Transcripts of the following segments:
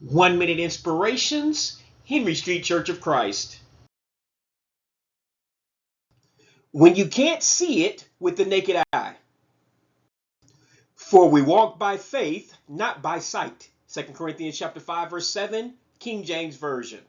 1 Minute Inspirations, Henry Street Church of Christ. When you can't see it with the naked eye. For we walk by faith, not by sight. 2 Corinthians chapter 5, verse 7, King James Version.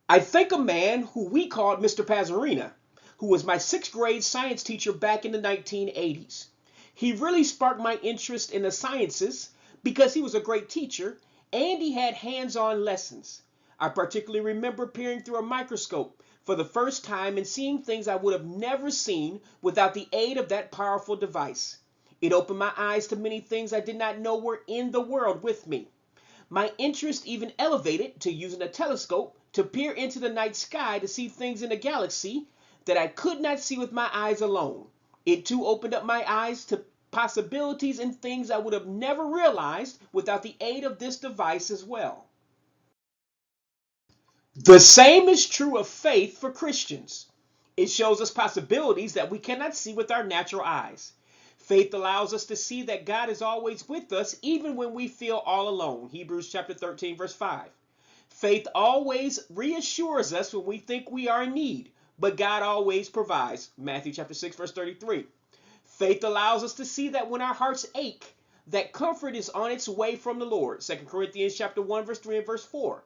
I thank a man who we called Mr. Pazarena, who was my 6th grade science teacher back in the 1980s. He really sparked my interest in the sciences because he was a great teacher and he had hands-on lessons. I particularly remember peering through a microscope for the first time and seeing things I would have never seen without the aid of that powerful device. It opened my eyes to many things I did not know were in the world with me. My interest even elevated to using a telescope to peer into the night sky to see things in the galaxy that I could not see with my eyes alone. It too opened up my eyes to possibilities and things I would have never realized without the aid of this device as well. The same is true of faith for Christians. It shows us possibilities that we cannot see with our natural eyes. Faith allows us to see that God is always with us even when we feel all alone. Hebrews chapter 13, verse 5. Faith always reassures us when we think we are in need, but God always provides. Matthew chapter 6, verse 33. Faith allows us to see that when our hearts ache, that comfort is on its way from the Lord. 2 Corinthians chapter 1, verse 3 and verse 4.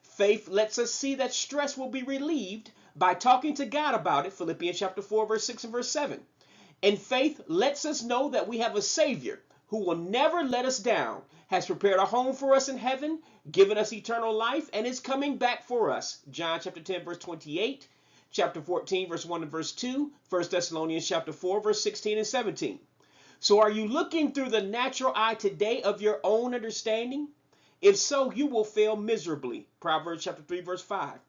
Faith lets us see that stress will be relieved by talking to God about it. Philippians chapter 4, verse 6 and verse 7. And faith lets us know that we have a Savior who will never let us down, has prepared a home for us in heaven, given us eternal life, and is coming back for us. John chapter 10, verse 28, chapter 14, verse 1 and verse 2, 1 Thessalonians chapter 4, verse 16 and 17. So are you looking through the natural eye today of your own understanding? If so, you will fail miserably. Proverbs chapter 3, verse 5.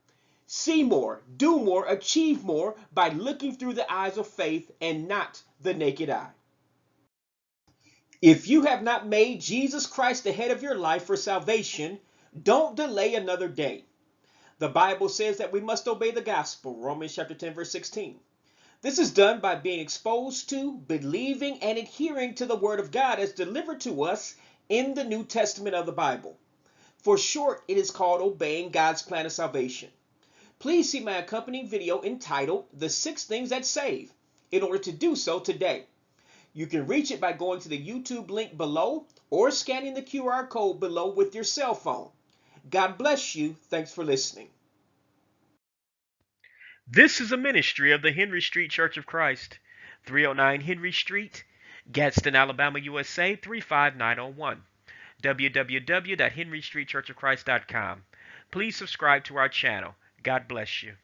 See more, do more, achieve more by looking through the eyes of faith and not the naked eye. If you have not made Jesus Christ the head of your life for salvation, don't delay another day. The Bible says that we must obey the gospel, Romans chapter 10, verse 16. This is done by being exposed to, believing, and adhering to the Word of God as delivered to us in the New Testament of the Bible. For short, it is called obeying God's plan of salvation. Please see my accompanying video entitled The 6 Things That Save in order to do so today. You can reach it by going to the YouTube link below or scanning the QR code below with your cell phone. God bless you. Thanks for listening. This is a ministry of the Henry Street Church of Christ, 309 Henry Street, Gadsden, Alabama, USA 35901. www.henrystreetchurchofchrist.com. Please subscribe to our channel. God bless you.